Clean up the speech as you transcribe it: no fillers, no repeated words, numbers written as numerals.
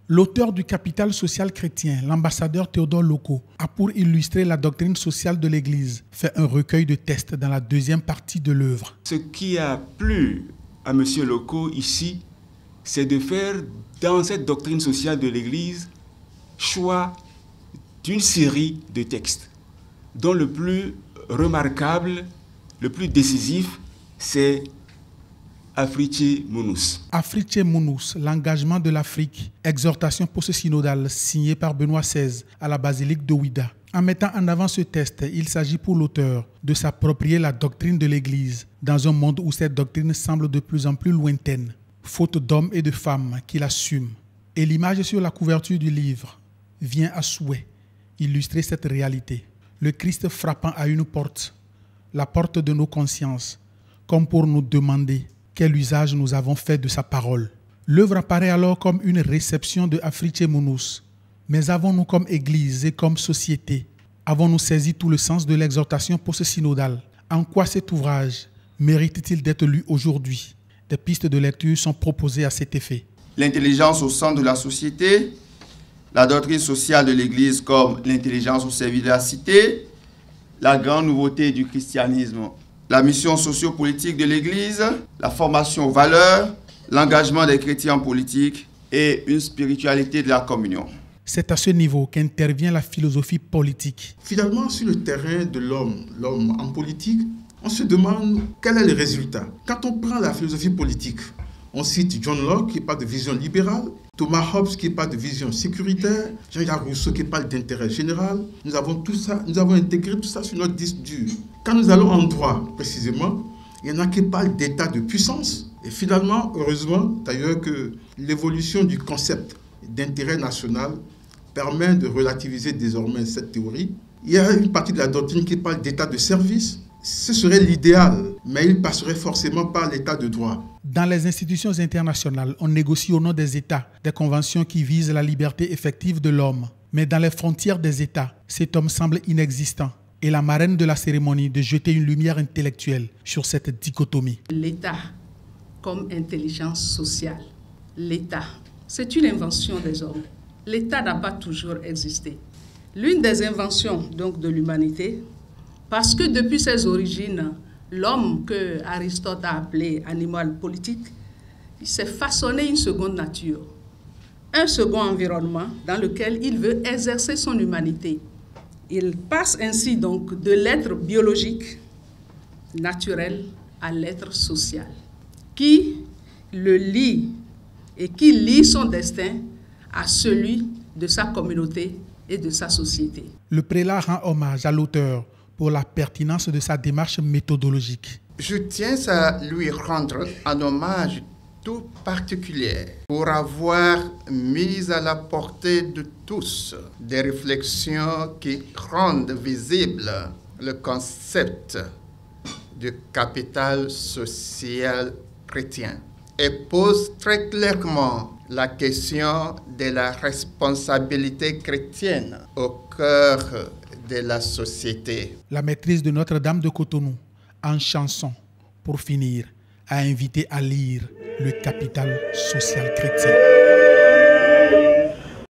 L'auteur du Capital social chrétien, l'ambassadeur Théodore Loco, a pour illustrer la doctrine sociale de l'Église fait un recueil de tests dans la deuxième partie de l'œuvre. Ce qui a plu à M. Loco ici, c'est de faire dans cette doctrine sociale de l'Église choix d'une série de textes, dont le plus remarquable, le plus décisif, c'est Afriche Munus. Afriche Munus, l'engagement de l'Afrique, exhortation post-synodale signée par Benoît XVI à la basilique de Ouidah. En mettant en avant ce test, il s'agit pour l'auteur de s'approprier la doctrine de l'Église dans un monde où cette doctrine semble de plus en plus lointaine, faute d'hommes et de femmes qui l'assument. Et l'image sur la couverture du livre vient à souhait illustrer cette réalité. Le Christ frappant à une porte, la porte de nos consciences, comme pour nous demander quel usage nous avons fait de sa parole. L'œuvre apparaît alors comme une réception de Afriche Munus. Mais avons-nous comme Église et comme société, avons-nous saisi tout le sens de l'exhortation post-synodale? En quoi cet ouvrage mérite-t-il d'être lu aujourd'hui? Des pistes de lecture sont proposées à cet effet. L'intelligence au centre de la société, la doctrine sociale de l'Église comme l'intelligence au service de la cité, la grande nouveauté du christianisme, la mission socio-politique de l'Église, la formation aux valeurs, l'engagement des chrétiens en politique et une spiritualité de la communion. C'est à ce niveau qu'intervient la philosophie politique. Finalement, sur le terrain de l'homme en politique, on se demande quel est le résultat. Quand on prend la philosophie politique, on cite John Locke qui parle de vision libérale, Thomas Hobbes qui parle de vision sécuritaire, Jean-Jacques Rousseau qui parle d'intérêt général. Nous avons intégré tout ça sur notre disque dur. Quand nous allons en droit, précisément, il y en a qui parlent d'état de puissance. Et finalement, heureusement, d'ailleurs, que l'évolution du concept d'intérêt national permet de relativiser désormais cette théorie. Il y a une partie de la doctrine qui parle d'état de service. Ce serait l'idéal, mais il passerait forcément par l'état de droit. Dans les institutions internationales, on négocie au nom des États des conventions qui visent la liberté effective de l'homme. Mais dans les frontières des États, cet homme semble inexistant. Et la marraine de la cérémonie de jeter une lumière intellectuelle sur cette dichotomie. L'État comme intelligence sociale. L'État, c'est une invention des hommes. L'État n'a pas toujours existé. L'une des inventions donc de l'humanité, parce que depuis ses origines, l'homme que Aristote a appelé animal politique, il s'est façonné une seconde nature, un second environnement dans lequel il veut exercer son humanité. Il passe ainsi donc de l'être biologique, naturel, à l'être social, qui le lie et qui lie son destin à celui de sa communauté et de sa société. Le prélat rend hommage à l'auteur pour la pertinence de sa démarche méthodologique. Je tiens à lui rendre un hommage tout particulier pour avoir mis à la portée de tous des réflexions qui rendent visible le concept du capital social chrétien et pose très clairement la question de la responsabilité chrétienne au cœur de la société. La maîtrise de Notre-Dame de Cotonou, en chanson, pour finir, a invité à lire le Capital social chrétien.